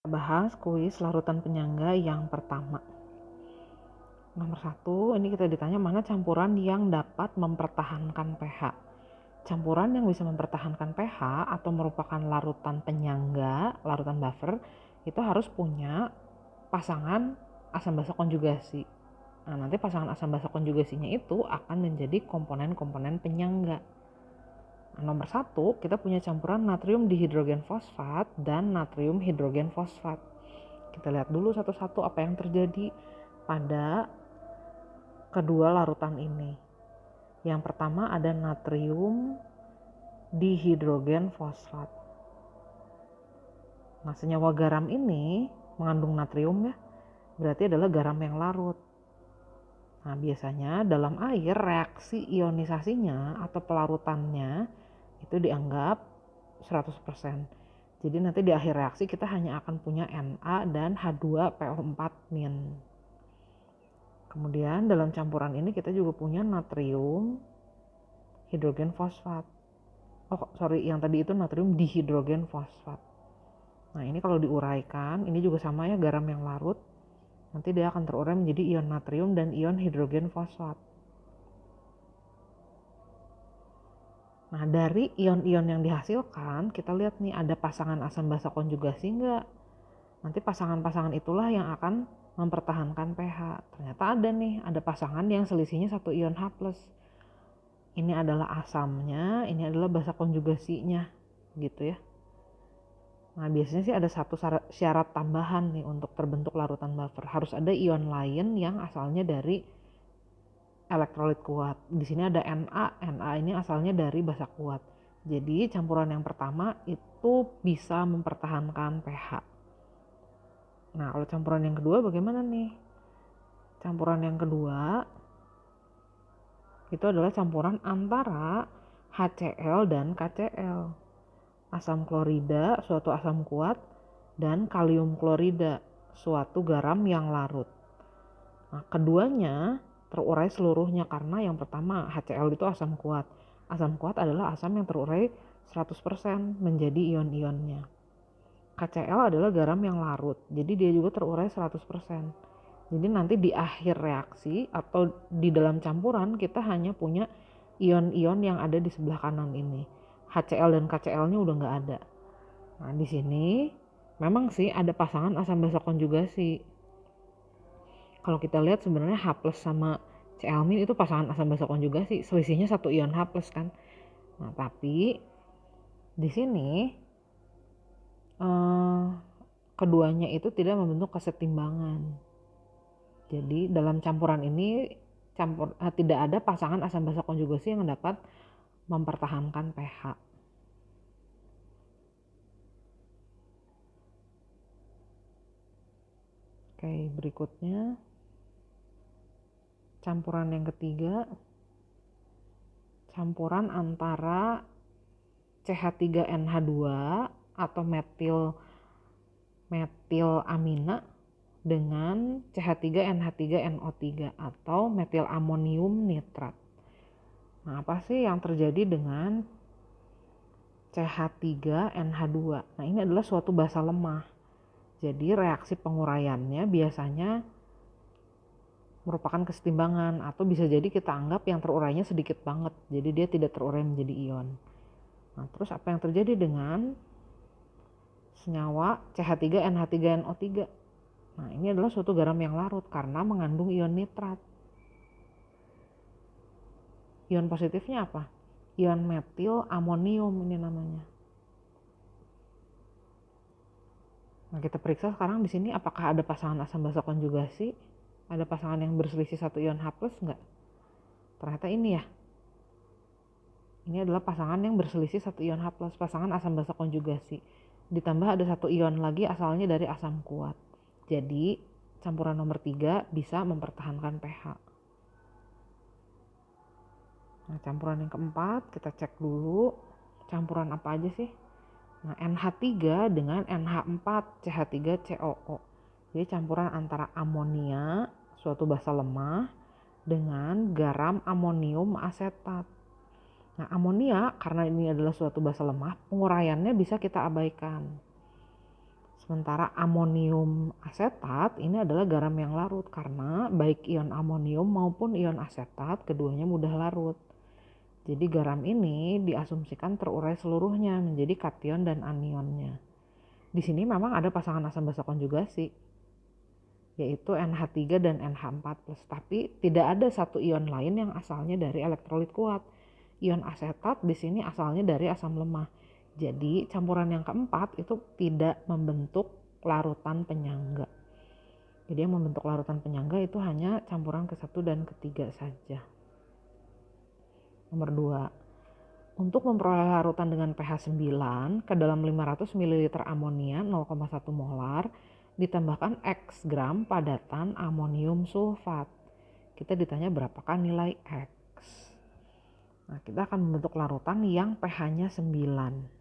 Bahas kuis larutan penyangga yang pertama. Nomor 1, ini kita ditanya mana campuran yang dapat mempertahankan pH. Campuran yang bisa mempertahankan pH atau merupakan larutan penyangga, larutan buffer, itu harus punya pasangan asam basa konjugasi. Nah, nanti pasangan asam basa konjugasinya itu akan menjadi komponen-komponen penyangga. Nomor 1, kita punya campuran natrium dihidrogen fosfat dan natrium hidrogen fosfat. Kita lihat dulu satu-satu apa yang terjadi pada kedua larutan ini. Yang pertama ada natrium dihidrogen fosfat. Nah, senyawa garam ini mengandung natrium ya, berarti adalah garam yang larut. Nah, biasanya dalam air reaksi ionisasinya atau pelarutannya itu dianggap 100%. Jadi nanti di akhir reaksi kita hanya akan punya Na dan H2PO4-. Kemudian dalam campuran ini kita juga punya natrium hidrogen fosfat. Yang tadi itu natrium dihidrogen fosfat. Nah, ini kalau diuraikan, ini juga sama ya, garam yang larut. Nanti dia akan terurai menjadi ion natrium dan ion hidrogen fosfat. Nah, dari ion-ion yang dihasilkan, kita lihat nih ada pasangan asam basa konjugasi enggak? Nanti pasangan-pasangan itulah yang akan mempertahankan pH. Ternyata ada nih, ada pasangan yang selisihnya 1 ion H+. Ini adalah asamnya, ini adalah basa konjugasinya, gitu ya. Nah, biasanya sih ada satu syarat tambahan nih untuk terbentuk larutan buffer. Harus ada ion lain yang asalnya dari elektrolit kuat. Di sini ada Na ini asalnya dari basa kuat. Jadi campuran yang pertama itu bisa mempertahankan pH. Nah, kalau campuran yang kedua bagaimana nih? Campuran yang kedua itu adalah campuran antara HCl dan KCl. Asam klorida, suatu asam kuat, dan kalium klorida, suatu garam yang larut. Nah, keduanya terurai seluruhnya karena yang pertama HCl itu asam kuat. Asam kuat adalah asam yang terurai 100% menjadi ion-ionnya. KCl adalah garam yang larut, jadi dia juga terurai 100%. Jadi nanti di akhir reaksi atau di dalam campuran kita hanya punya ion-ion yang ada di sebelah kanan ini. HCl dan KCl-nya udah nggak ada. Nah, di sini memang sih ada pasangan asam basa konjugasi. Kalau kita lihat sebenarnya H+ sama Cl- itu pasangan asam basa konjugasi, selisihnya 1 ion H+ kan. Nah, tapi di sini keduanya itu tidak membentuk kesetimbangan. Jadi dalam campuran ini tidak ada pasangan asam basa konjugasi yang dapat mempertahankan pH. Oke, berikutnya campuran yang ketiga, campuran antara CH3NH2 atau metilamina dengan CH3NH3NO3 atau metilamonium nitrat. Nah, apa sih yang terjadi dengan CH3NH2? Nah, ini adalah suatu basa lemah. Jadi reaksi penguraiannya biasanya merupakan kesetimbangan atau bisa jadi kita anggap yang terurainya sedikit banget. Jadi dia tidak terurai menjadi ion. Nah, terus apa yang terjadi dengan senyawa CH3NH3NO3? Nah, ini adalah suatu garam yang larut karena mengandung ion nitrat. Ion positifnya apa? Ion metil amonium ini namanya. Nah, kita periksa sekarang di sini apakah ada pasangan asam basa konjugasi? Ada pasangan yang berselisih 1 ion H+ enggak? Ternyata ini ya. Ini adalah pasangan yang berselisih 1 ion H+, pasangan asam basa konjugasi. Ditambah ada 1 ion lagi asalnya dari asam kuat. Jadi campuran nomor 3 bisa mempertahankan pH. Nah, campuran yang keempat kita cek dulu campuran apa aja sih. Nah, NH3 dengan NH4 CH3COO. Jadi campuran antara amonia, suatu basa lemah, dengan garam amonium asetat. Nah, amonia karena ini adalah suatu basa lemah, penguraiannya bisa kita abaikan. Sementara amonium asetat ini adalah garam yang larut karena baik ion amonium maupun ion asetat keduanya mudah larut. Jadi garam ini diasumsikan terurai seluruhnya menjadi kation dan anionnya. Di sini memang ada pasangan asam basa konjugasi, yaitu NH3 dan NH4+. Tapi tidak ada satu ion lain yang asalnya dari elektrolit kuat. Ion asetat di sini asalnya dari asam lemah. Jadi campuran yang keempat itu tidak membentuk larutan penyangga. Jadi yang membentuk larutan penyangga itu hanya campuran ke-1 dan ke-3 saja. Nomor 2. Untuk memperoleh larutan dengan pH 9, ke dalam 500 ml amonia 0,1 molar ditambahkan X gram padatan amonium sulfat. Kita ditanya berapakah nilai X. Nah, kita akan membentuk larutan yang pH-nya 9.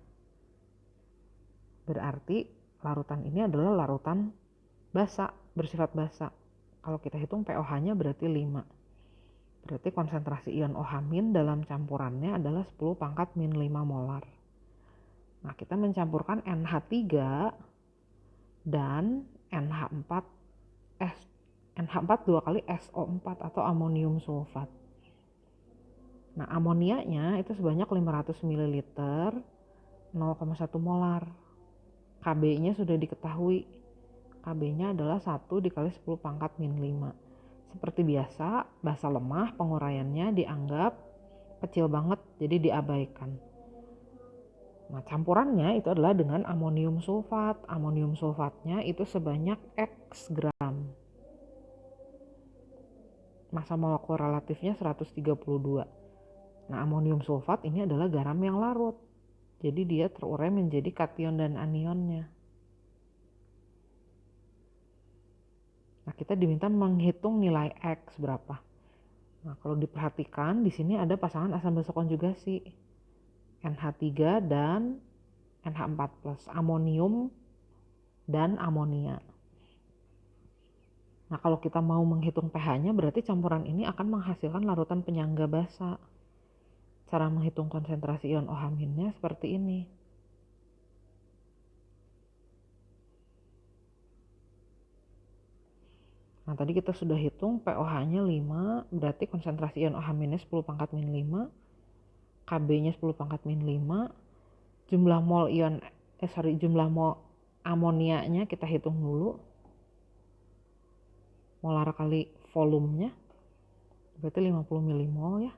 Berarti larutan ini adalah larutan basa, bersifat basa. Kalau kita hitung pOH-nya berarti 5. Berarti konsentrasi ion OH- dalam campurannya adalah 10⁻⁻5 molar. Nah, kita mencampurkan NH3 dan NH4 2 kali SO4 atau amonium sulfat. Nah, amonianya itu sebanyak 500 ml 0,1 molar. KB-nya sudah diketahui. KB-nya adalah 1 dikali 10⁻⁵. Seperti biasa, basa lemah penguraiannya dianggap kecil banget, jadi diabaikan. Nah, campurannya itu adalah dengan amonium sulfat. Amonium sulfatnya itu sebanyak X gram. Massa molekul relatifnya 132. Nah, amonium sulfat ini adalah garam yang larut. Jadi dia terurai menjadi kation dan anionnya. Nah, kita diminta menghitung nilai X berapa. Nah, kalau diperhatikan di sini ada pasangan asam basa konjugasi NH3 dan NH4+, amonium dan amonia. Nah, kalau kita mau menghitung pH-nya berarti campuran ini akan menghasilkan larutan penyangga basa. Cara menghitung konsentrasi ion OH- seperti ini. Nah, tadi kita sudah hitung pOH-nya 5, berarti konsentrasi ion OH- 10⁻⁵, KB-nya 10⁻⁵, jumlah mol amonianya kita hitung dulu. Molar kali volumenya, berarti 50 milimol ya.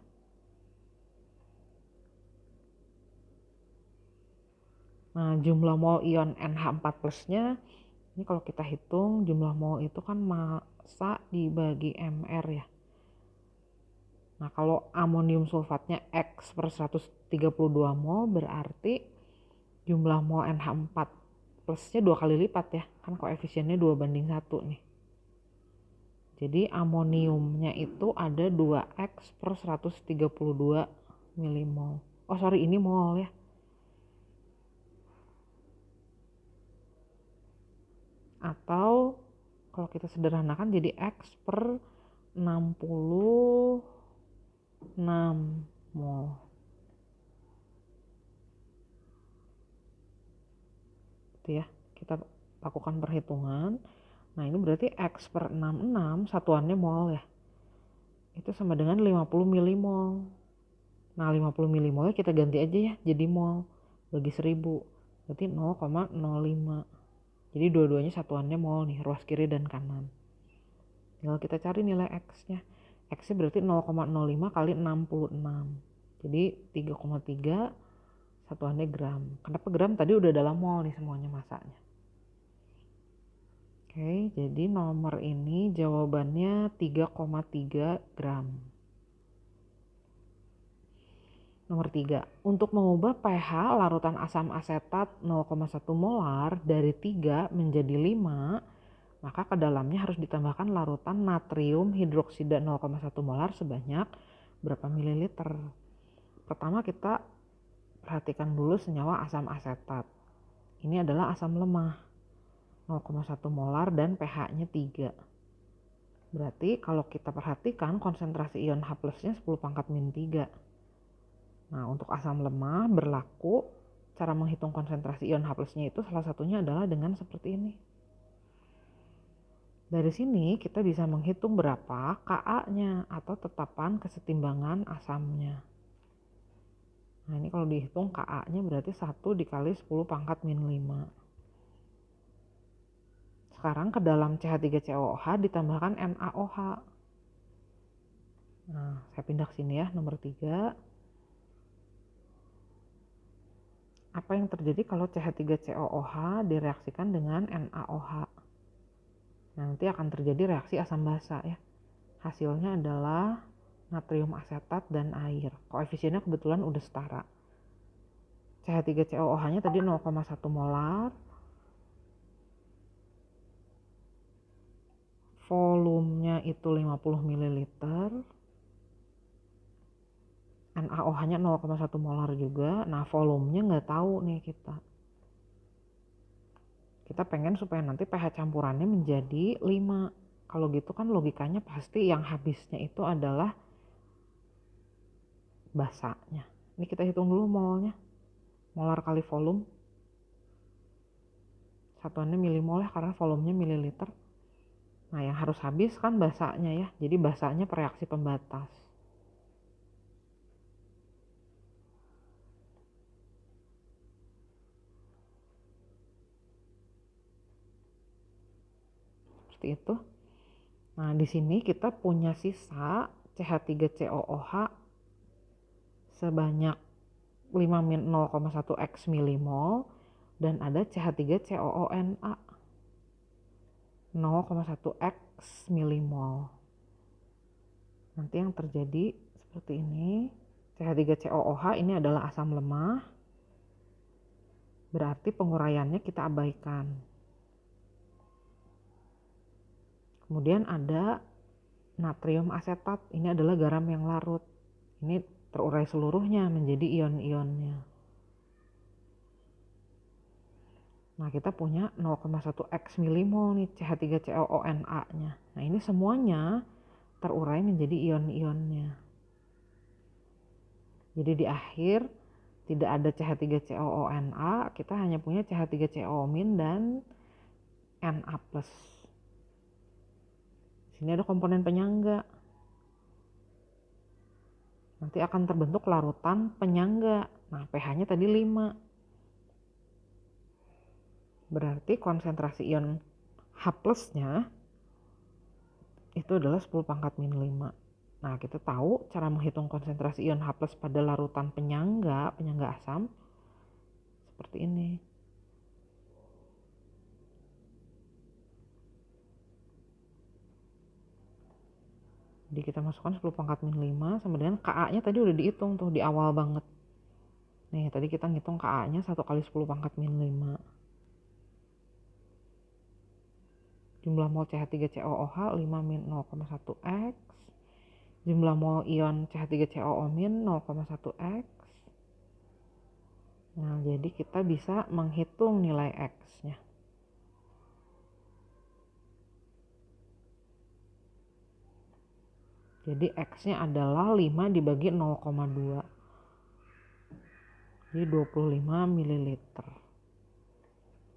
Nah, jumlah mol ion NH4+-nya, ini kalau kita hitung jumlah mol itu kan massa dibagi mR ya. Nah, kalau amonium sulfatnya X per 132 mol berarti jumlah mol NH4+-nya 2 kali lipat ya. Kan koefisiennya 2:1 nih. Jadi amoniumnya itu ada 2X per 132 milimol. Oh sorry, ini mol ya. Atau kalau kita sederhanakan jadi X per 66 mol. Itu ya, kita lakukan perhitungan. Nah, ini berarti X per 66 satuannya mol ya. Itu sama dengan 50 milimol. Nah, 50 milimol kita ganti aja ya jadi mol bagi 1000. Berarti 0,05. Jadi dua-duanya satuannya mol nih, ruas kiri dan kanan. Tinggal kita cari nilai X-nya. X-nya berarti 0,05 kali 66. Jadi 3,3 satuannya gram. Kenapa gram? Tadi udah dalam mol nih semuanya masanya. Oke, jadi nomor ini jawabannya 3,3 gram. Nomor 3, untuk mengubah pH larutan asam asetat 0,1 molar dari 3 menjadi 5, maka ke dalamnya harus ditambahkan larutan natrium hidroksida 0,1 molar sebanyak berapa mililiter. Pertama kita perhatikan dulu senyawa asam asetat. Ini adalah asam lemah 0,1 molar dan pH-nya 3. Berarti kalau kita perhatikan konsentrasi ion H+-nya 10⁻⁻3. Nah, untuk asam lemah berlaku cara menghitung konsentrasi ion H plusnya itu salah satunya adalah dengan seperti ini. Dari sini kita bisa menghitung berapa Ka-nya atau tetapan kesetimbangan asamnya. Nah ini kalau dihitung Ka-nya berarti 1 dikali 10 pangkat min 5. Sekarang ke dalam CH3COOH ditambahkan NaOH. Nah saya pindah ke sini ya, nomor 3. Apa yang terjadi kalau CH3COOH direaksikan dengan NaOH? Nanti akan terjadi reaksi asam basa ya. Hasilnya adalah natrium asetat dan air. Koefisiennya kebetulan udah setara. CH3COOH-nya tadi 0,1 molar. Volumenya itu 50 ml. NaOH-nya 0,1 molar juga. Nah, volumenya nggak tahu nih kita. Kita pengen supaya nanti pH campurannya menjadi 5. Kalau gitu kan logikanya pasti yang habisnya itu adalah basanya. Ini kita hitung dulu molnya. Molar kali volume. Satuannya milimol ya karena volumenya mililiter. Nah, yang harus habis kan basanya ya. Jadi basanya reaksi pembatas. Seperti itu. Nah, di sini kita punya sisa CH3COOH sebanyak 0,1 X milimol dan ada CH3COONA 0,1 X milimol. Nanti yang terjadi seperti ini. CH3COOH ini adalah asam lemah. Berarti penguraiannya kita abaikan. Kemudian ada natrium asetat. Ini adalah garam yang larut. Ini terurai seluruhnya menjadi ion-ionnya. Nah, kita punya 0,1 X milimol nih CH3COONA-nya. Nah, ini semuanya terurai menjadi ion-ionnya. Jadi di akhir tidak ada CH3COONA, kita hanya punya CH3CO- dan Na+. Sini ada komponen penyangga. Nanti akan terbentuk larutan penyangga. Nah, pH-nya tadi 5. Berarti konsentrasi ion H+-nya itu adalah 10 pangkat min 5. Nah, kita tahu cara menghitung konsentrasi ion H+ pada larutan penyangga asam seperti ini. Jadi kita masukkan 10 pangkat min 5 sama dengan Ka-nya tadi udah dihitung tuh di awal banget. Nih, tadi kita ngitung Ka-nya 1 kali 10 pangkat min 5. Jumlah mol CH3COOH 5 min 0,1 X. Jumlah mol ion CH3COO- 0,1 X. Nah, jadi kita bisa menghitung nilai X-nya. Jadi X-nya adalah 5 dibagi 0,2. Jadi 25 ml.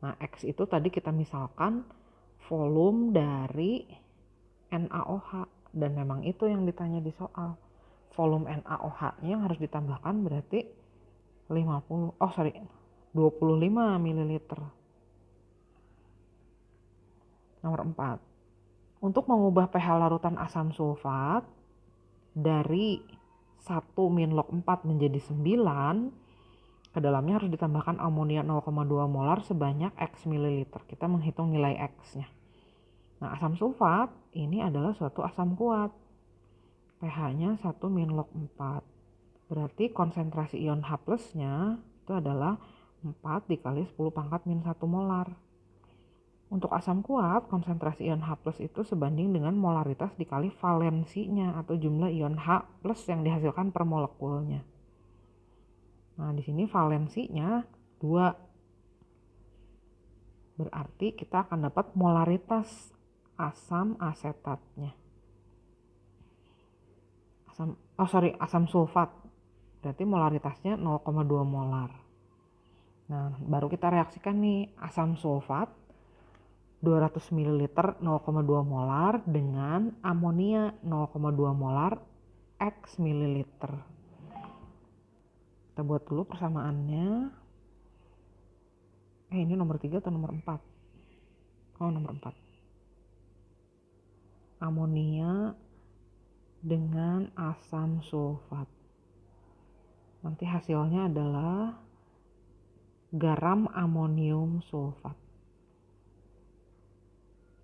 Nah, X itu tadi kita misalkan volume dari NaOH. Dan memang itu yang ditanya di soal. Volume NaOH-nya yang harus ditambahkan berarti 25 ml. Nomor 4. Untuk mengubah pH larutan asam sulfat dari 1 min log 4 menjadi 9, ke dalamnya harus ditambahkan amonia 0,2 molar sebanyak X mililiter. Kita menghitung nilai X-nya. Nah, asam sulfat ini adalah suatu asam kuat. pH-nya 1 min log 4. Berarti konsentrasi ion H+-nya itu adalah 4 dikali 10 pangkat min 1 molar. Untuk asam kuat, konsentrasi ion H+ itu sebanding dengan molaritas dikali valensinya atau jumlah ion H+ yang dihasilkan per molekulnya. Nah, di sini valensinya 2. Berarti kita akan dapat molaritas asam asetatnya. Asam sulfat. Berarti molaritasnya 0,2 molar. Nah, baru kita reaksikan nih asam sulfat 200 ml 0,2 molar dengan amonia 0,2 molar X mililiter. Kita buat dulu persamaannya. Ini nomor 3 atau nomor 4? Oh, nomor 4. Amonia dengan asam sulfat. Nanti hasilnya adalah garam amonium sulfat.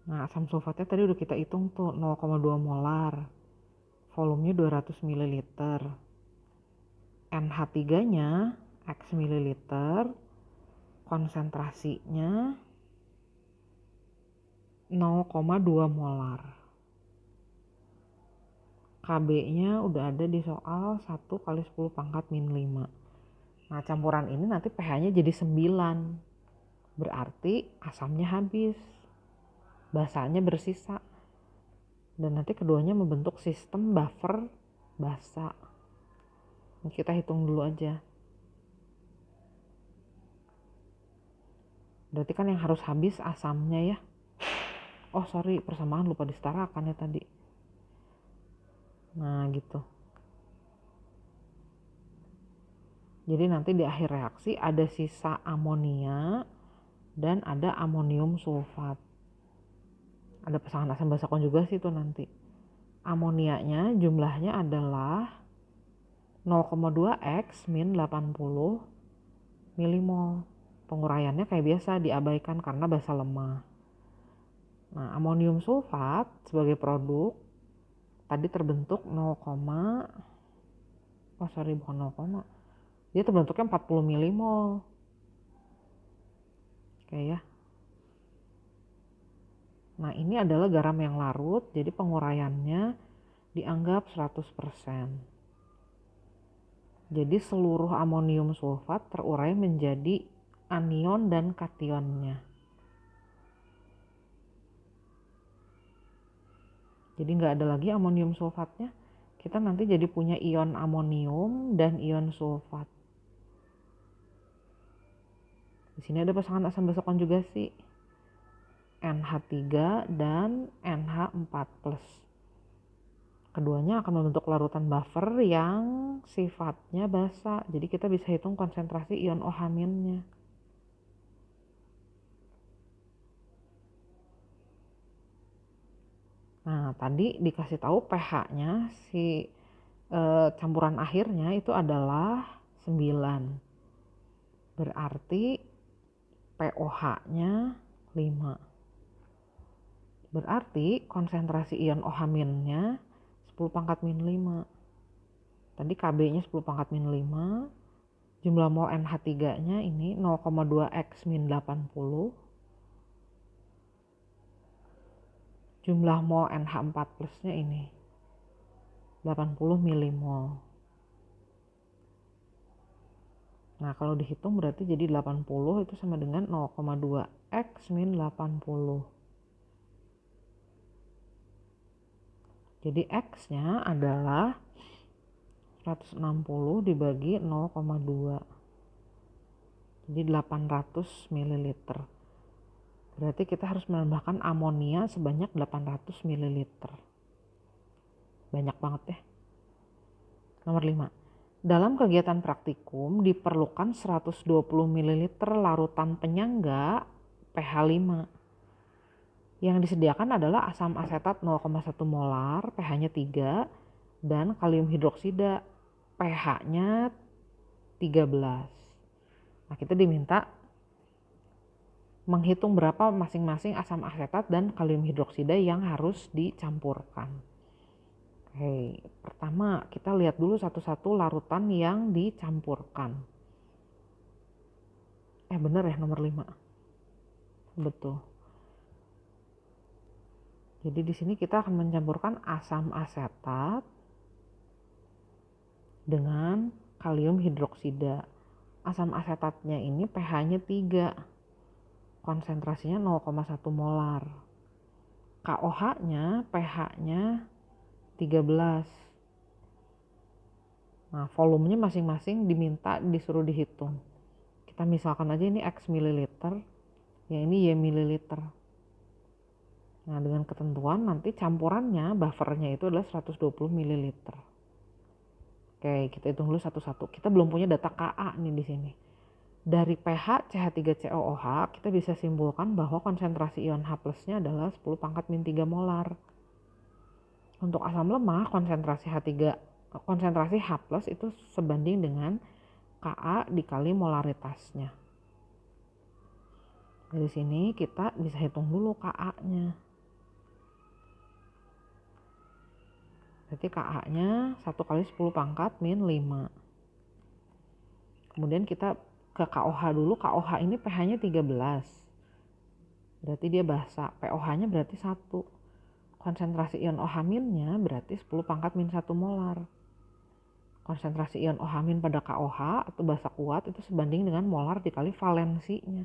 Nah, asam sulfatnya tadi udah kita hitung tuh 0,2 molar. Volumenya 200 ml. NH3-nya X mililiter, konsentrasinya 0,2 molar. KB-nya udah ada di soal 1 kali 10 pangkat min 5. Nah, campuran ini nanti pH-nya jadi 9. Berarti asamnya habis, basanya bersisa. Dan nanti keduanya membentuk sistem buffer basa. Kita hitung dulu aja. Berarti kan yang harus habis asamnya ya. Oh sorry, persamaan lupa disetarakan ya tadi. Nah gitu. Jadi nanti di akhir reaksi ada sisa amonia dan ada amonium sulfat. Ada pasangan asam basa konjugasi tuh nanti. Amonianya jumlahnya adalah 0,2 X min 80 milimol. Penguraiannya kayak biasa diabaikan karena basa lemah. Nah, amonium sulfat sebagai produk tadi terbentuk 0, oh sorry bukan 0, dia terbentuknya 40 milimol. Oke ya. Nah, ini adalah garam yang larut, jadi penguraiannya dianggap 100%. Jadi seluruh amonium sulfat terurai menjadi anion dan kationnya. Jadi nggak ada lagi amonium sulfatnya. Kita nanti jadi punya ion amonium dan ion sulfat. Di sini ada pasangan asam basa konjugasi NH3 dan NH4+. Keduanya akan membentuk larutan buffer yang sifatnya basa. Jadi kita bisa hitung konsentrasi ion OH-nya. Nah, tadi dikasih tahu pH-nya si campuran akhirnya itu adalah 9. Berarti POH-nya 5. Berarti konsentrasi ion OH-nya 10 pangkat min 5. Tadi KB-nya 10 pangkat min 5. Jumlah mol NH3-nya ini 0,2 X min 80. Jumlah mol NH4+-nya ini 80 milimol. Nah, kalau dihitung berarti jadi 80 itu sama dengan 0,2 X min 80. Jadi X-nya adalah 160 dibagi 0,2. Jadi 800 ml. Berarti kita harus menambahkan amonia sebanyak 800 ml. Banyak banget ya. Nomor 5. Dalam kegiatan praktikum diperlukan 120 ml larutan penyangga pH 5. Yang disediakan adalah asam asetat 0,1 molar, pH-nya 3, dan kalium hidroksida, pH-nya 13. Nah, kita diminta menghitung berapa masing-masing asam asetat dan kalium hidroksida yang harus dicampurkan. Oke, pertama kita lihat dulu satu-satu larutan yang dicampurkan. Bener ya nomor 5. Betul. Jadi di sini kita akan mencampurkan asam asetat dengan kalium hidroksida. Asam asetatnya ini pH-nya 3. Konsentrasinya 0,1 molar. KOH-nya pH-nya 13. Nah, volumenya masing-masing disuruh dihitung. Kita Kita misalkan aja ini X mililiter, yang ini Y mililiter. Nah, dengan ketentuan nanti campurannya, buffernya itu adalah 120 mililiter. Oke, kita hitung dulu satu-satu. Kita belum punya data Ka nih di sini. Dari pH CH3COOH kita bisa simpulkan bahwa konsentrasi ion H+-nya adalah 10 pangkat min 3 molar. Untuk asam lemah konsentrasi H+ itu sebanding dengan Ka dikali molaritasnya. Dari sini kita bisa hitung dulu Ka-nya. Berarti Ka-nya 1 kali 10 pangkat min 5. Kemudian kita ke KOH dulu. KOH ini pH-nya 13. Berarti dia basa. POH-nya berarti 1. Konsentrasi ion OH- berarti 10 pangkat min 1 molar. Konsentrasi ion OH- pada KOH atau basa kuat itu sebanding dengan molar dikali valensinya.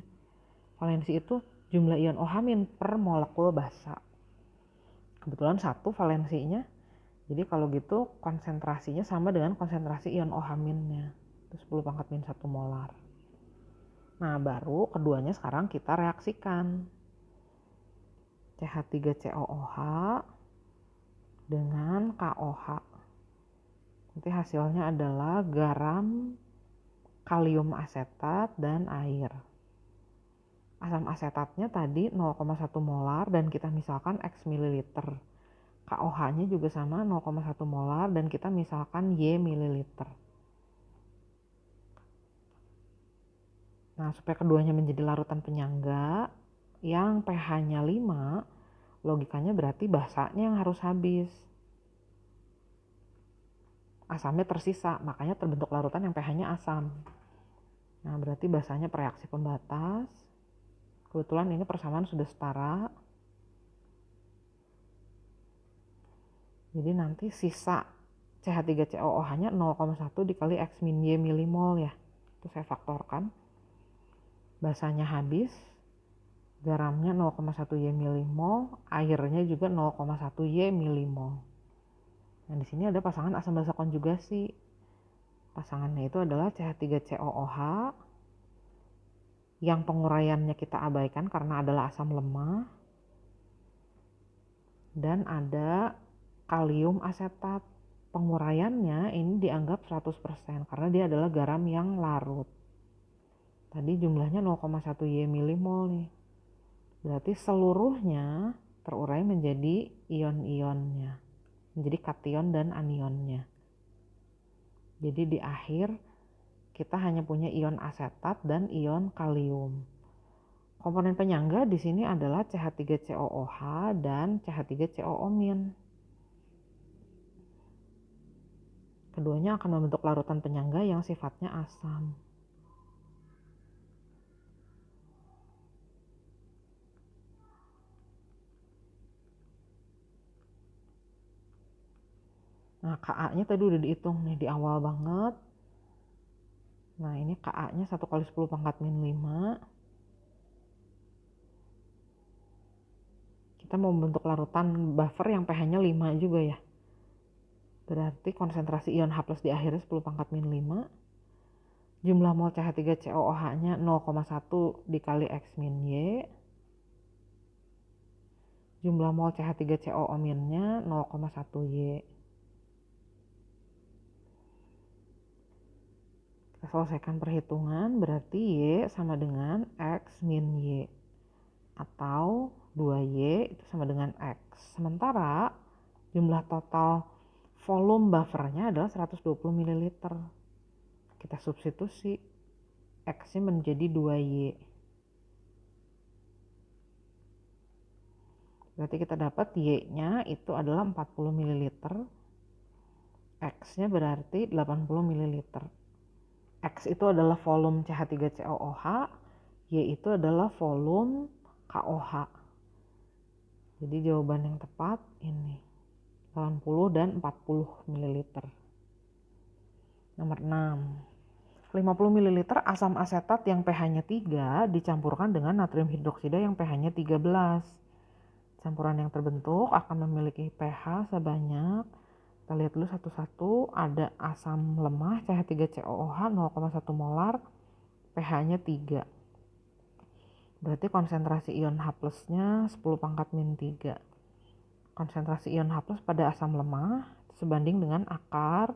Valensi itu jumlah ion OH- per molekul basa. Kebetulan 1 valensinya. Jadi kalau gitu konsentrasinya sama dengan konsentrasi ion OH-nya. Itu 10 pangkat min 1 molar. Nah, baru keduanya sekarang kita reaksikan. CH3COOH dengan KOH. Nanti hasilnya adalah garam, kalium asetat, dan air. Asam asetatnya tadi 0,1 molar dan kita misalkan X mililiter. KOH-nya juga sama 0,1 molar dan kita misalkan Y mililiter. Nah, supaya keduanya menjadi larutan penyangga yang pH-nya 5, logikanya berarti basanya yang harus habis. Asamnya tersisa, makanya terbentuk larutan yang pH-nya asam. Nah, berarti basanya pereaksi pembatas. Kebetulan ini persamaan sudah setara. Jadi nanti sisa CH3COOH-nya 0,1 dikali X min Y milimol ya. Itu saya faktorkan. Basanya habis, garamnya 0,1 Y milimol, airnya juga 0,1 Y milimol. Nah, di sini ada pasangan asam basa konjugasi. Pasangannya itu adalah CH3COOH yang penguraiannya kita abaikan karena adalah asam lemah. Dan ada kalium asetat. Penguraiannya ini dianggap 100% karena dia adalah garam yang larut. Tadi jumlahnya 0,1 Y milimol nih. Berarti seluruhnya terurai menjadi ion-ionnya. Menjadi kation dan anionnya. Jadi di akhir kita hanya punya ion asetat dan ion kalium. Komponen penyangga di sini adalah CH3COOH dan CH3COO-. Keduanya akan membentuk larutan penyangga yang sifatnya asam. Nah, Ka-nya tadi udah dihitung nih di awal banget. Nah, ini Ka-nya 1 kali 10 pangkat min 5. Kita mau membentuk larutan buffer yang pH-nya 5 juga ya. Berarti konsentrasi ion H+ di akhirnya 10 pangkat min 5. Jumlah mol CH3COOH-nya 0,1 dikali X min Y. Jumlah mol CH3COO-nya 0,1 Y. Kita selesaikan perhitungan, berarti Y sama dengan X min Y. Atau 2Y itu sama dengan X. Sementara jumlah total volume buffernya adalah 120 ml. Kita substitusi, X-nya menjadi 2Y. Berarti kita dapat Y-nya itu adalah 40 ml. X-nya berarti 80 ml. X itu adalah volume CH3COOH, Y itu adalah volume KOH. Jadi jawaban yang tepat ini 80 dan 40 ml. Nomor 6. 50 ml asam asetat yang pH-nya 3 dicampurkan dengan natrium hidroksida yang pH-nya 13. Campuran yang terbentuk akan memiliki pH sebanyak, kita lihat dulu satu-satu, ada asam lemah CH3COOH 0,1 molar, pH-nya 3. Berarti konsentrasi ion H plusnya 10 pangkat min 3. Konsentrasi ion H plus pada asam lemah sebanding dengan akar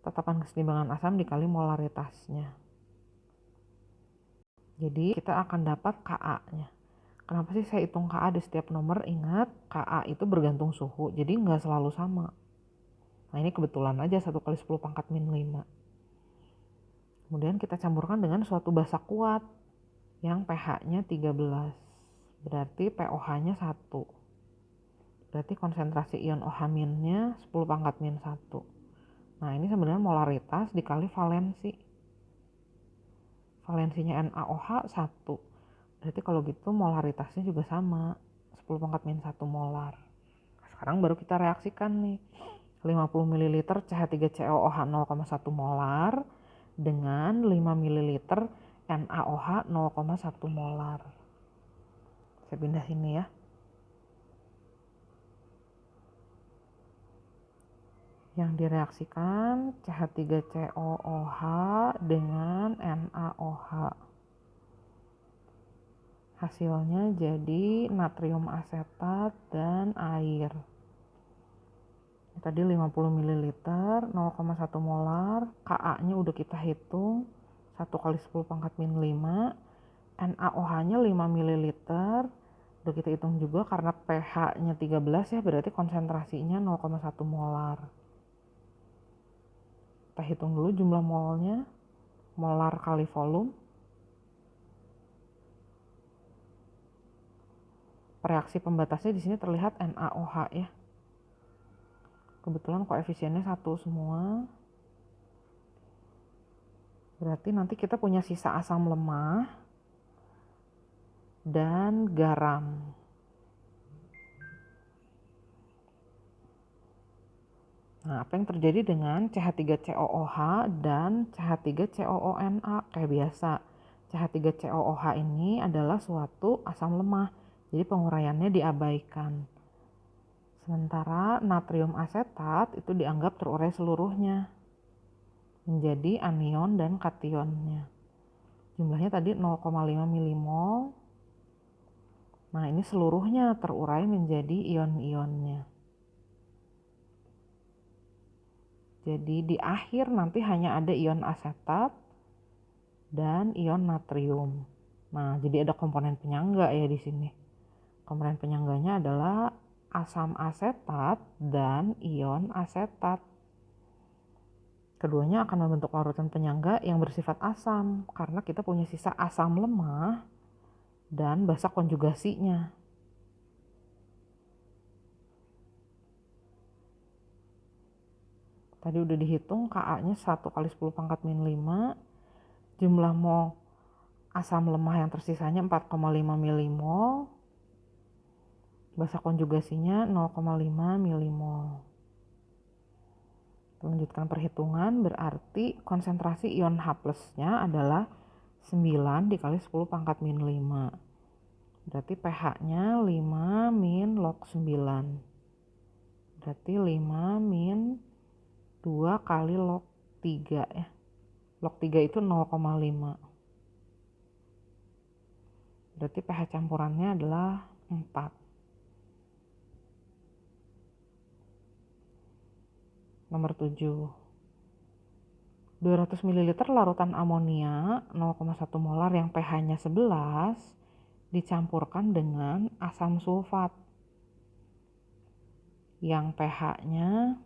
tetapan keseimbangan asam dikali molaritasnya. Jadi kita akan dapat Ka-nya. Kenapa sih saya hitung Ka di setiap nomor? Ingat, Ka itu bergantung suhu, jadi nggak selalu sama. Nah ini kebetulan aja 1 kali 10 pangkat min 5. Kemudian kita campurkan dengan suatu basa kuat yang pH-nya 13. Berarti POH-nya 1. Berarti konsentrasi ion OH-nya 10 pangkat min 1. Nah ini sebenarnya molaritas dikali valensi. Valensinya NaOH 1. Berarti kalau gitu molaritasnya juga sama, 10 pangkat min 1 molar. Sekarang baru kita reaksikan nih. 50 ml CH3COOH 0,1 molar dengan 5 ml NaOH 0,1 molar. Saya pindah sini ya. Yang direaksikan CH3COOH dengan NaOH. Hasilnya jadi natrium asetat dan air. Tadi 50 ml 0,1 molar, Ka-nya udah kita hitung 1 kali 10 pangkat min 5, NaOH-nya 5 ml udah kita hitung juga karena pH-nya 13 ya, berarti konsentrasinya 0,1 molar. Kita hitung dulu jumlah molnya, molar kali volume. Reaksi pembatasnya di sini terlihat NaOH ya. Kebetulan koefisiennya 1 semua. Berarti nanti kita punya sisa asam lemah dan garam. Nah, apa yang terjadi dengan CH3COOH dan CH3COONA? Kayak biasa, CH3COOH ini adalah suatu asam lemah, jadi penguraiannya diabaikan. Sementara natrium asetat itu dianggap terurai seluruhnya menjadi anion dan kationnya. Jumlahnya tadi 0,5 milimol. Nah, ini seluruhnya terurai menjadi ion-ionnya. Jadi di akhir nanti hanya ada ion asetat dan ion natrium. Nah, jadi ada komponen penyangga ya di sini. Komponen penyangganya adalah asam asetat dan ion asetat. Keduanya akan membentuk larutan penyangga yang bersifat asam karena kita punya sisa asam lemah dan basa konjugasinya. Tadi udah dihitung Ka-nya 1 kali 10 pangkat min 5. Jumlah mol asam lemah yang tersisanya 4,5 milimol. Basa konjugasinya 0,5 milimol. Lanjutkan perhitungan, berarti konsentrasi ion H plusnya adalah 9 dikali 10 pangkat min 5. Berarti pH-nya 5 min log 9. Berarti 5 min 2 kali log 3 ya. Log 3 itu 0,5. Berarti pH campurannya adalah 4. Nomor 7. 200 ml larutan amonia 0,1 molar yang pH-nya 11 dicampurkan dengan asam sulfat yang pH-nya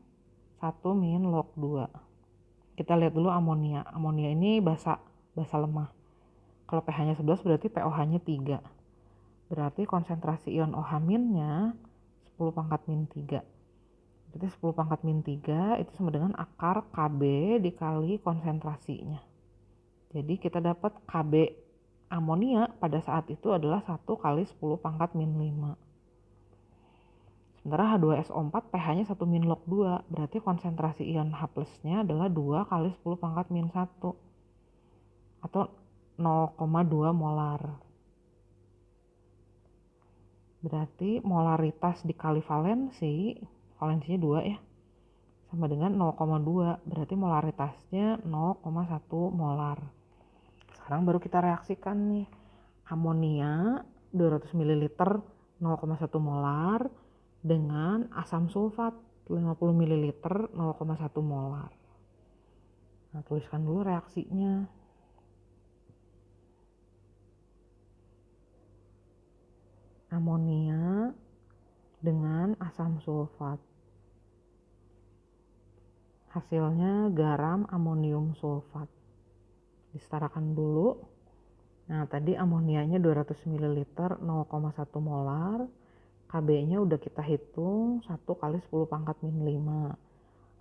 1 min log 2. Kita lihat dulu amonia. Amonia ini basa lemah. Kalau pH-nya 11 berarti POH-nya 3. Berarti konsentrasi ion OH-nya 10 pangkat min 3. Berarti 10 pangkat min 3 itu sama dengan akar Kb dikali konsentrasinya. Jadi kita dapat Kb amonia pada saat itu adalah 1 kali 10 pangkat min 5. Sementara H2SO4 pH-nya 1 min log 2. Berarti konsentrasi ion H plusnya adalah 2 kali 10 pangkat min 1. Atau 0,2 molar. Berarti molaritas dikali valensi, valensinya 2 ya, sama dengan 0,2. Berarti molaritasnya 0,1 molar. sekarang baru kita reaksikan nih. Amonia 200 ml 0,1 molar dengan asam sulfat 50 ml 0,1 molar. Nah, tuliskan dulu reaksinya. Amonia dengan asam sulfat. Hasilnya garam amonium sulfat. Disetarakan dulu. Nah, tadi amonianya 200 ml 0,1 molar. Kb-nya udah kita hitung 1 kali 10 pangkat min 5.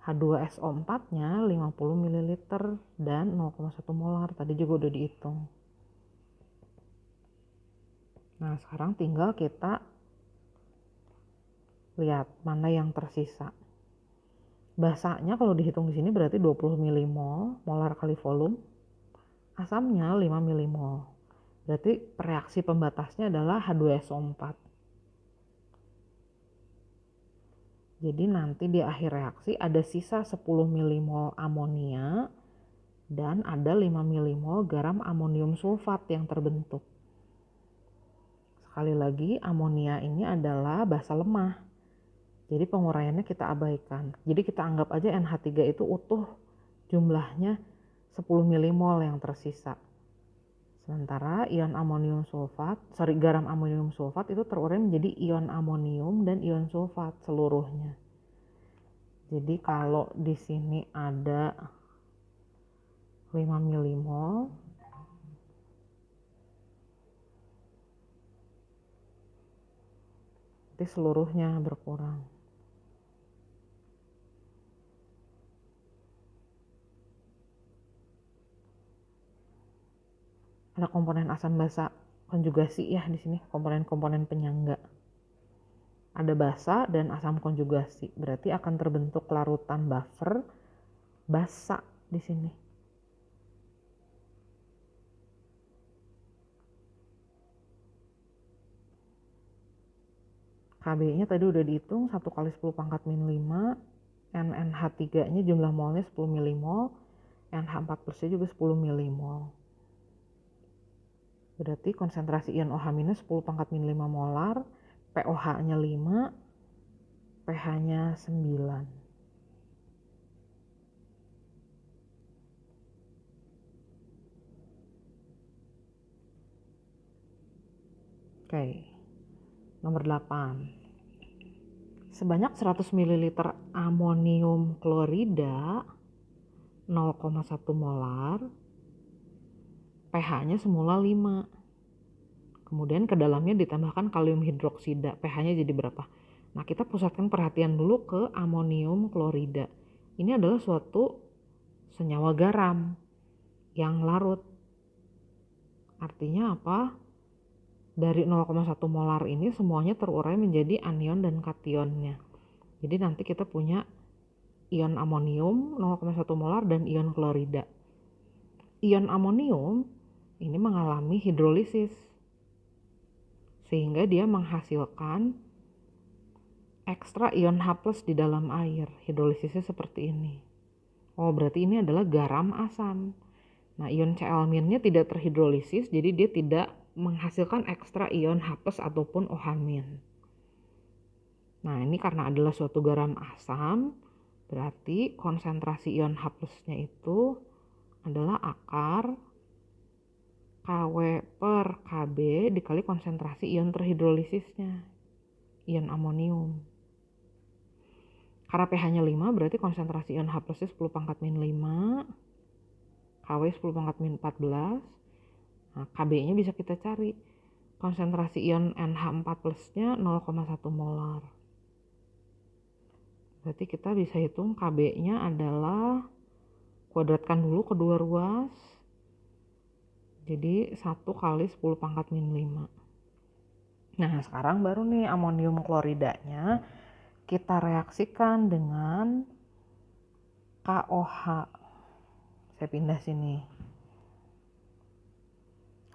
H2SO4-nya 50 ml dan 0,1 molar. Tadi juga udah dihitung. Nah, sekarang tinggal kita lihat mana yang tersisa. Basanya kalau dihitung di sini berarti 20 milimol molar kali volume. Asamnya 5 milimol. Berarti reaksi pembatasnya adalah H2SO4. Jadi nanti di akhir reaksi ada sisa 10 milimol amonia dan ada 5 milimol garam amonium sulfat yang terbentuk. Sekali lagi, amonia ini adalah basa lemah. Jadi penguraiannya kita abaikan. Jadi kita anggap aja NH3 itu utuh, jumlahnya 10 milimol yang tersisa. Sementara ion amonium sulfat, garam amonium sulfat itu terurai menjadi ion amonium dan ion sulfat seluruhnya. Jadi kalau di sini ada 5 milimol, nanti seluruhnya berkurang. Ada komponen asam basa konjugasi ya di sini, komponen-komponen penyangga. Ada basa dan asam konjugasi, berarti akan terbentuk larutan buffer basa di sini. Kb-nya tadi udah dihitung 1 kali 10 pangkat min 5, NH3-nya jumlah molnya 10 milimol, NH4+-nya juga 10 milimol. Berarti konsentrasi ion OH- 10 pangkat min 5 molar, POH-nya 5, pH-nya 9. Oke, nomor 8. Sebanyak 100 ml amonium klorida 0,1 molar, pH-nya semula 5. Kemudian ke dalamnya ditambahkan kalium hidroksida, pH-nya jadi berapa? Nah, kita pusatkan perhatian dulu ke amonium klorida. Ini adalah suatu senyawa garam yang larut. Artinya apa? Dari 0,1 molar ini semuanya terurai menjadi anion dan kationnya. Jadi nanti kita punya ion amonium 0,1 molar dan ion klorida. Ion amonium ini mengalami hidrolisis sehingga dia menghasilkan ekstra ion H+ di dalam air. Hidrolisisnya seperti ini. Oh, berarti ini adalah garam asam. Nah, ion Cl- tidak terhidrolisis, jadi dia tidak menghasilkan ekstra ion H+ ataupun OH-. Nah, ini karena adalah suatu garam asam, berarti konsentrasi ion H+-nya itu adalah akar Kw per Kb dikali konsentrasi ion terhidrolisisnya, ion amonium. Karena pH-nya 5 berarti konsentrasi ion H+-nya 10 pangkat min 5, Kw 10 pangkat min 14. Nah, Kb-nya bisa kita cari. Konsentrasi ion NH4+-nya 0,1 molar. Berarti kita bisa hitung Kb-nya adalah, kuadratkan dulu kedua ruas. Jadi 1 kali 10 pangkat min 5. Nah, sekarang baru nih amonium kloridanya kita reaksikan dengan KOH. Saya pindah sini.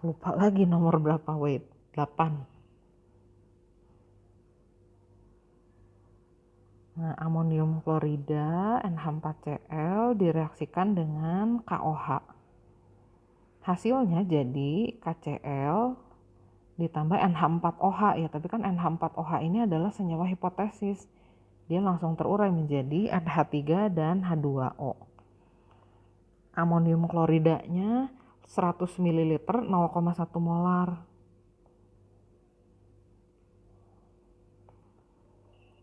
Lupa lagi nomor berapa, wait. 8. Nah, amonium klorida NH4Cl direaksikan dengan KOH. Hasilnya jadi KCl ditambah NH4OH ya, tapi kan NH4OH ini adalah senyawa hipotesis. Dia langsung terurai menjadi NH3 dan H2O. Amonium kloridanya 100 ml 0,1 molar.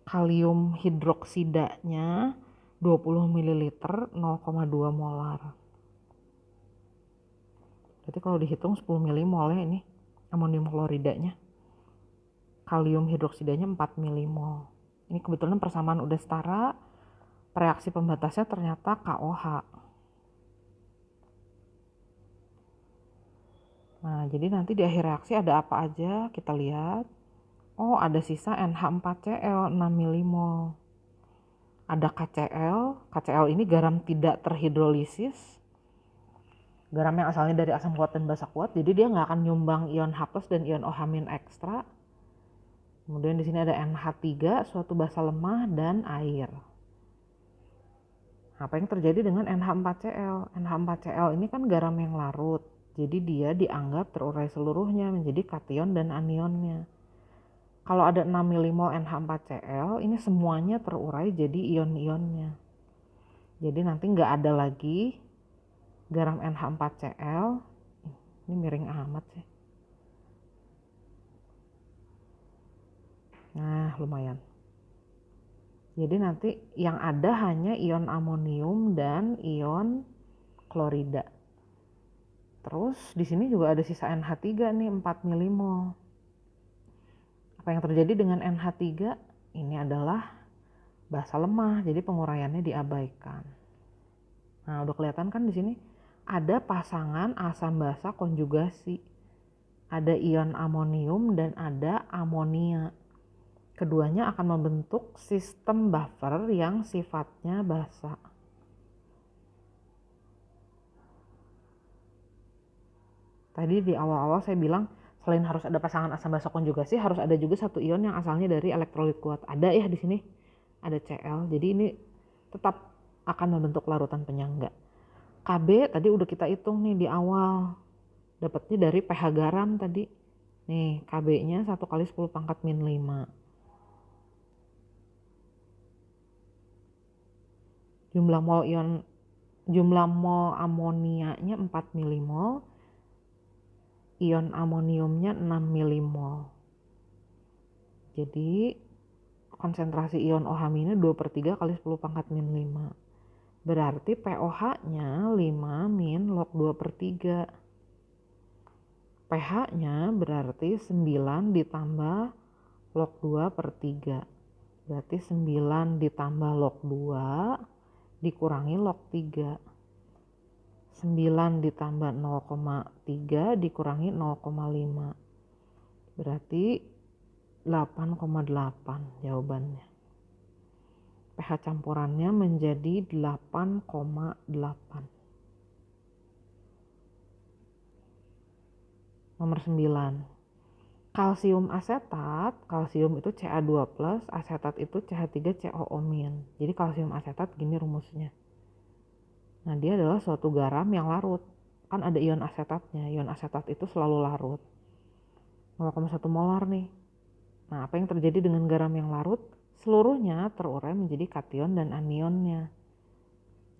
Kalium hidroksidanya 20 ml 0,2 molar. Berarti kalau dihitung 10 milimol ya ini amonium kloridanya. Kalium hidroksidanya 4 milimol. Ini kebetulan persamaan udah setara. Reaksi pembatasnya ternyata KOH. Nah, jadi nanti di akhir reaksi ada apa aja? Kita lihat. Oh, ada sisa NH4Cl 6 milimol. Ada KCl. KCl ini garam tidak terhidrolisis. Garam yang asalnya dari asam kuat dan basa kuat, jadi dia nggak akan nyumbang ion H+ dan ion OH- ekstra. Kemudian di sini ada NH3, suatu basa lemah, dan air. Apa yang terjadi dengan NH4Cl? NH4Cl ini kan garam yang larut, jadi dia dianggap terurai seluruhnya menjadi kation dan anionnya. Kalau ada 6 milimol NH4Cl, ini semuanya terurai jadi ion-ionnya. Jadi nanti nggak ada lagi garam NH4Cl. Ini miring amat sih. Nah, lumayan. Jadi nanti yang ada hanya ion amonium dan ion klorida. Terus di sini juga ada sisa NH3 nih 4 milimol. Apa yang terjadi dengan NH3? Ini adalah basa lemah, jadi penguraiannya diabaikan. Nah, udah kelihatan kan di sini ada pasangan asam basa konjugasi. Ada ion amonium dan ada amonia. Keduanya akan membentuk sistem buffer yang sifatnya basa. Tadi di awal-awal saya bilang selain harus ada pasangan asam basa konjugasi, harus ada juga satu ion yang asalnya dari elektrolit kuat. Ada ya di sini, ada Cl. Jadi ini tetap akan membentuk larutan penyangga. Kb tadi udah kita hitung nih di awal. Dapatnya dari pH garam tadi. Nih, Kb-nya 1 kali 10⁻⁵. Jumlah mol amonianya 4 milimol, ion amoniumnya 6 milimol. Jadi konsentrasi ion OH- 2/3 kali 10⁻⁵. Berarti POH-nya 5 min log 2/3. pH-nya berarti 9 ditambah log 2/3. Berarti 9 ditambah log 2 dikurangi log 3. 9 ditambah 0,3 dikurangi 0,5. Berarti 8,8 jawabannya. pH campurannya menjadi 8,8. Nomor 9. Kalsium asetat, kalsium itu Ca2+, asetat itu CH3COO-. Jadi kalsium asetat gini rumusnya. Nah, dia adalah suatu garam yang larut. Kan ada ion asetatnya. Ion asetat itu selalu larut. 0,1 molar nih. Nah, apa yang terjadi dengan garam yang larut? Seluruhnya terurai menjadi kation dan anionnya.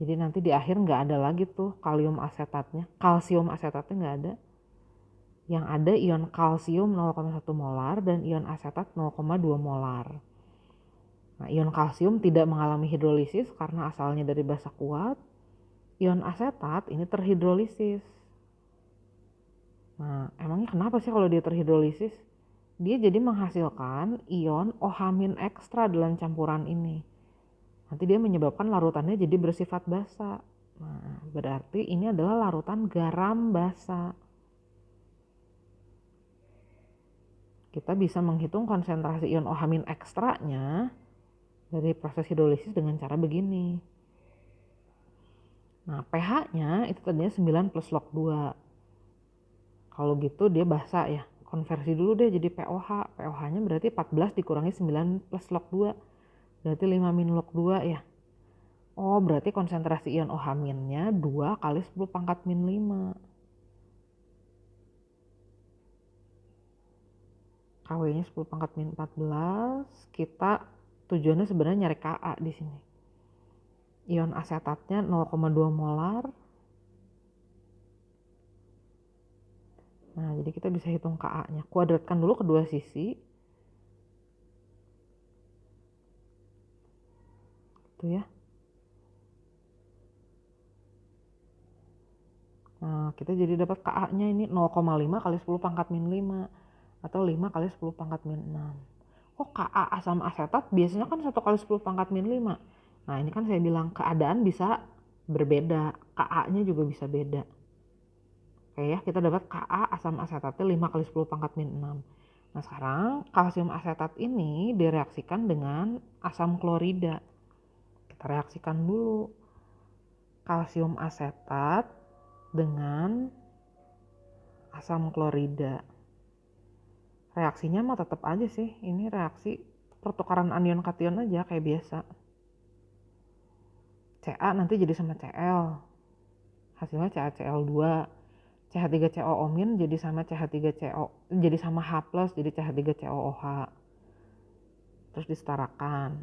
Jadi nanti di akhir nggak ada lagi tuh kalsium asetatnya nggak ada. Yang ada ion kalsium 0,1 molar dan ion asetat 0,2 molar. Nah, ion kalsium tidak mengalami hidrolisis karena asalnya dari basa kuat. Ion asetat ini terhidrolisis. Nah, emangnya kenapa sih kalau dia terhidrolisis? Dia jadi menghasilkan ion OH- ekstra dalam campuran ini. Nanti dia menyebabkan larutannya jadi bersifat basa. Nah, berarti ini adalah larutan garam basa. Kita bisa menghitung konsentrasi ion OH- ekstranya dari proses hidrolisis dengan cara begini. Nah, pH-nya itu tadinya 9 plus log 2. Kalau gitu dia basa ya. Konversi dulu deh jadi POH. POH-nya berarti 14 dikurangi 9 plus log 2. Berarti 5 min log 2 ya. Oh, berarti konsentrasi ion OH-nya 2 kali 10⁻⁵. Kw-nya 10 pangkat min 14. Kita tujuannya sebenarnya nyari Ka di sini. Ion asetatnya 0,2 molar. Nah, jadi kita bisa hitung Ka-nya. Kuadratkan dulu kedua sisi. Itu ya. Nah, kita jadi dapat Ka-nya ini 0,5 kali 10 pangkat min 5. Atau 5 kali 10 pangkat min 6. Kok Ka asam asetat biasanya kan 1 kali 10 pangkat min 5. Nah, ini kan saya bilang keadaan bisa berbeda. Ka-nya juga bisa beda. Oke ya, kita dapat Ka asam asetatnya 5 kali 10 pangkat min 6. Nah, sekarang kalsium asetat ini direaksikan dengan asam klorida. Kita reaksikan dulu. Kalsium asetat dengan asam klorida. Reaksinya mah tetap aja sih. Ini reaksi pertukaran anion kation aja kayak biasa. Ca nanti jadi sama Cl. Hasilnya CaCl2. CH3COO- jadi sama CH3CO, jadi sama H+, jadi CH3COOH. Terus disetarakan.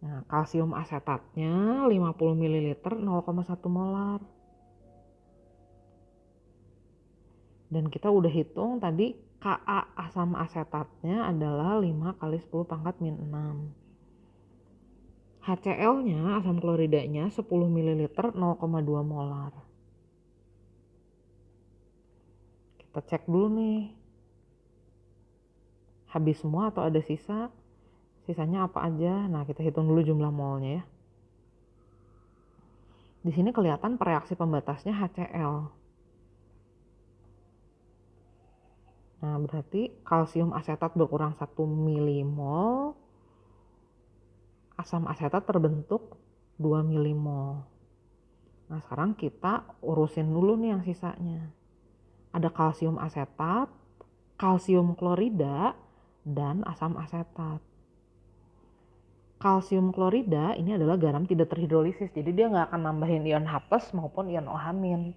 Nah, kalsium asetatnya 50 ml 0,1 molar. Dan kita udah hitung tadi Ka asam asetatnya adalah 5 kali 10 pangkat min 6. HCl-nya, asam kloridanya 10 ml 0,2 molar. Kita cek dulu nih. Habis semua atau ada sisa? Sisanya apa aja? Nah, kita hitung dulu jumlah molnya ya. Di sini kelihatan pereaksi pembatasnya HCl. Nah, berarti kalsium asetat berkurang 1 milimol. Asam asetat terbentuk 2 milimol. Nah, sekarang kita urusin dulu nih yang sisanya. Ada kalsium asetat, kalsium klorida, dan asam asetat. Kalsium klorida ini adalah garam tidak terhidrolisis, jadi dia nggak akan nambahin ion H+ maupun ion OH-.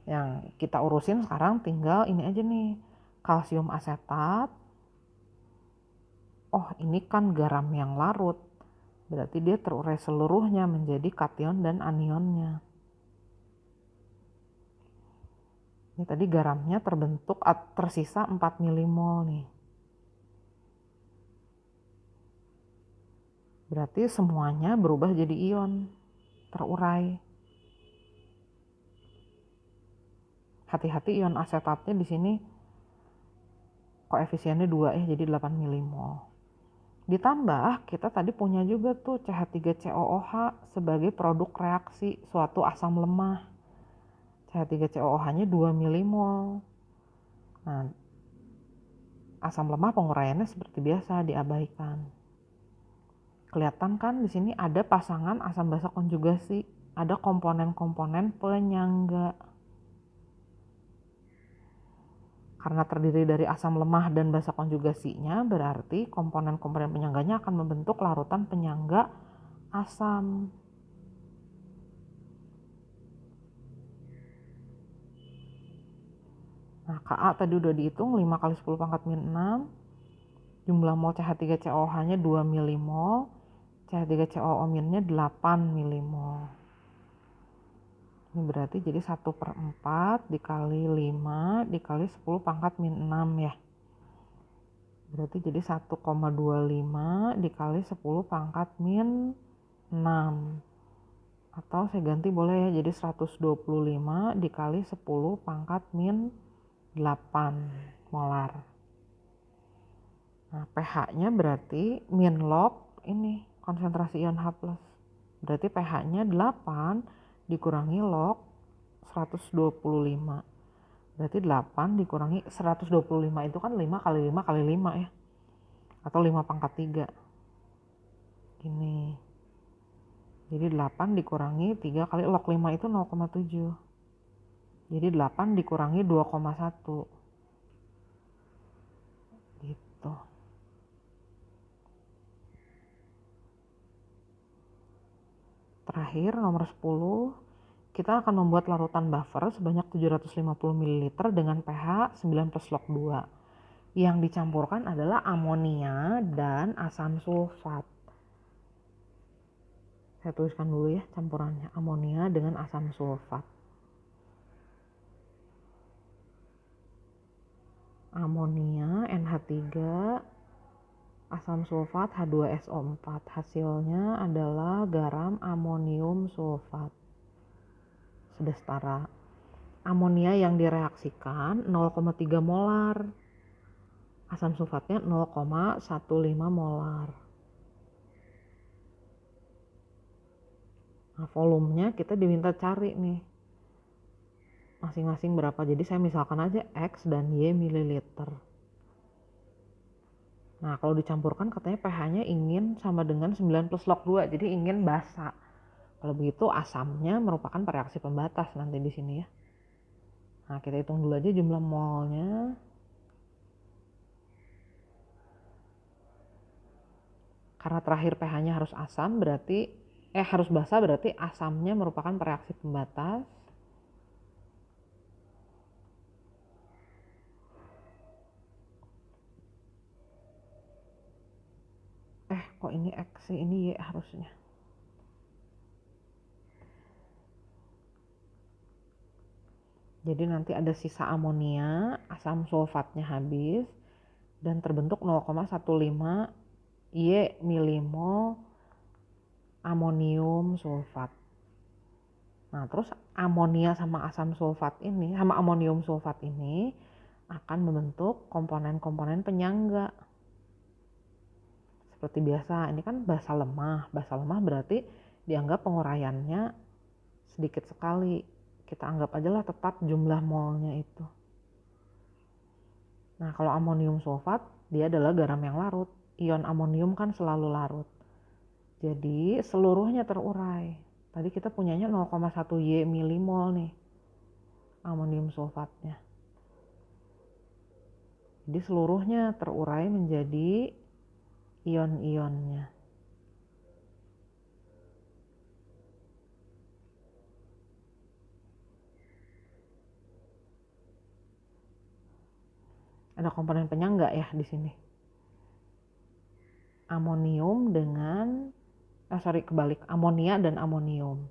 Yang kita urusin sekarang tinggal ini aja nih, kalsium asetat. Oh, ini kan garam yang larut, berarti dia terurai seluruhnya menjadi kation dan anionnya. Ini tadi garamnya terbentuk tersisa 4 milimol nih. Berarti semuanya berubah jadi ion, terurai. Hati-hati ion asetatnya di sini koefisiennya 2 ya, jadi 8 milimol. Ditambah kita tadi punya juga tuh CH3COOH sebagai produk reaksi suatu asam lemah. CH3COOH-nya 2 milimol. Nah, asam lemah penguraiannya seperti biasa diabaikan. Kelihatan kan di sini ada pasangan asam basa konjugasi, ada komponen-komponen penyangga. Karena terdiri dari asam lemah dan basa konjugasinya, berarti komponen-komponen penyangganya akan membentuk larutan penyangga asam. Nah, Ka tadi udah dihitung 5 kali 10 pangkat min 6. Jumlah mol CH3COOH-nya 2 milimol. CH3COO-nya 8 milimol. Ini berarti jadi 1/4 dikali 5 dikali 10 pangkat min 6 ya. Berarti jadi 1,25 dikali 10 pangkat min 6. Atau saya ganti boleh ya, jadi 125 dikali 10 pangkat min 8 molar. Nah, pH-nya berarti min log ini konsentrasi ion H+. Berarti pH-nya 8 dikurangi log 125. Berarti 8 dikurangi 125 itu kan 5 kali 5 kali 5 ya. Atau 5 pangkat 3. Gini. Jadi 8 dikurangi 3 kali log 5 itu 0,7. Jadi 8 dikurangi 2,1. Gitu. Terakhir nomor 10, kita akan membuat larutan buffer sebanyak 750 ml dengan pH 9 plus log 2. Yang dicampurkan adalah amonia dan asam sulfat. Saya tuliskan dulu ya campurannya, amonia dengan asam sulfat. Amonia NH3, asam sulfat H2SO4. Hasilnya adalah garam amonium sulfat. Sudah setara. Amonia yang direaksikan 0,3 molar. Asam sulfatnya 0,15 molar. Nah, volumenya kita diminta cari nih. Masing-masing berapa. Jadi saya misalkan aja X dan Y mililiter. Nah, kalau dicampurkan katanya pH-nya ingin sama dengan 9 plus log 2. Jadi ingin basa. Kalau begitu asamnya merupakan reaksi pembatas nanti di sini ya. Nah, kita hitung dulu aja jumlah molnya. Karena terakhir pH-nya harus asam berarti harus basa, berarti asamnya merupakan reaksi pembatas. Kok ini X sih, ini Y harusnya. Jadi nanti ada sisa amonia, asam sulfatnya habis, dan terbentuk 0,15 Y milimol amonium sulfat. Nah, terus amonia sama asam sulfat ini, sama amonium sulfat ini akan membentuk komponen-komponen penyangga. Seperti biasa, ini kan basa lemah. Basa lemah berarti dianggap penguraiannya sedikit sekali. Kita anggap aja lah tetap jumlah molnya itu. Nah, kalau amonium sulfat, dia adalah garam yang larut. Ion amonium kan selalu larut. Jadi seluruhnya terurai. Tadi kita punyanya 0,1 Y milimol nih, amonium sulfatnya. Jadi seluruhnya terurai menjadi ion-ionnya. Ada komponen penyangga ya di sini. Amonium dengan kebalik, amonia dan amonium.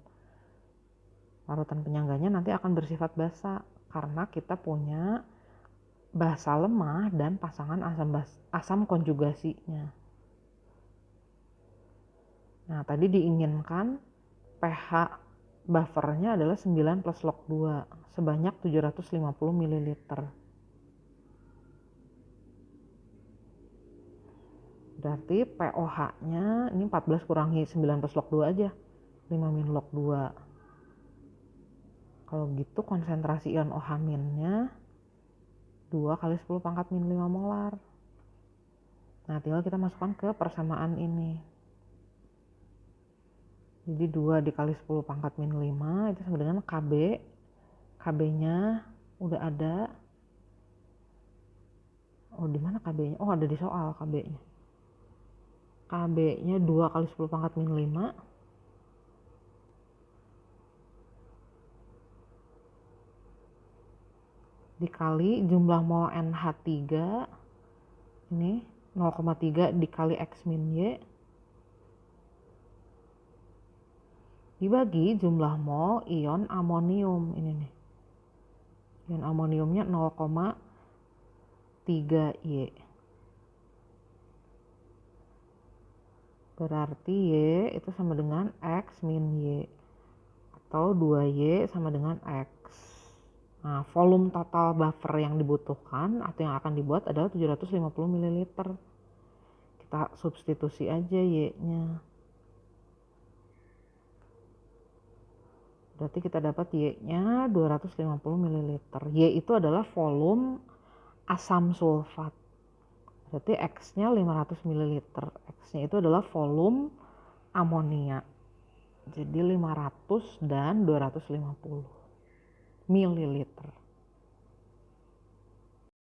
Larutan penyangganya nanti akan bersifat basa karena kita punya basa lemah dan pasangan asam konjugasinya. Nah, tadi diinginkan pH buffernya adalah 9 plus log 2 sebanyak 750 ml. Berarti pOH-nya ini 14 kurangi 9 plus log 2 aja, 5 min log 2. Kalau gitu konsentrasi ion OH-nya 2 kali 10 pangkat min 5 molar. Nah, tinggal kita masukkan ke persamaan ini. Jadi 2 dikali 10 pangkat min 5 itu sama dengan KB. KB-nya udah ada. Oh, di mana KB-nya? Oh, ada di soal KB-nya. KB-nya 2 kali 10 pangkat min 5 dikali jumlah mol NH3 ini 0,3 dikali X min Y dibagi jumlah mol ion amonium ini nih. Ion amoniumnya 0,3 Y. Berarti Y itu sama dengan X min Y. Atau 2Y sama dengan X. Nah, volume total buffer yang dibutuhkan atau yang akan dibuat adalah 750 ml. Kita substitusi aja Y-nya. Berarti kita dapat Y-nya 250 ml. Y itu adalah volume asam sulfat. Berarti X-nya 500 ml. X-nya itu adalah volume amonia. Jadi 500 dan 250 ml.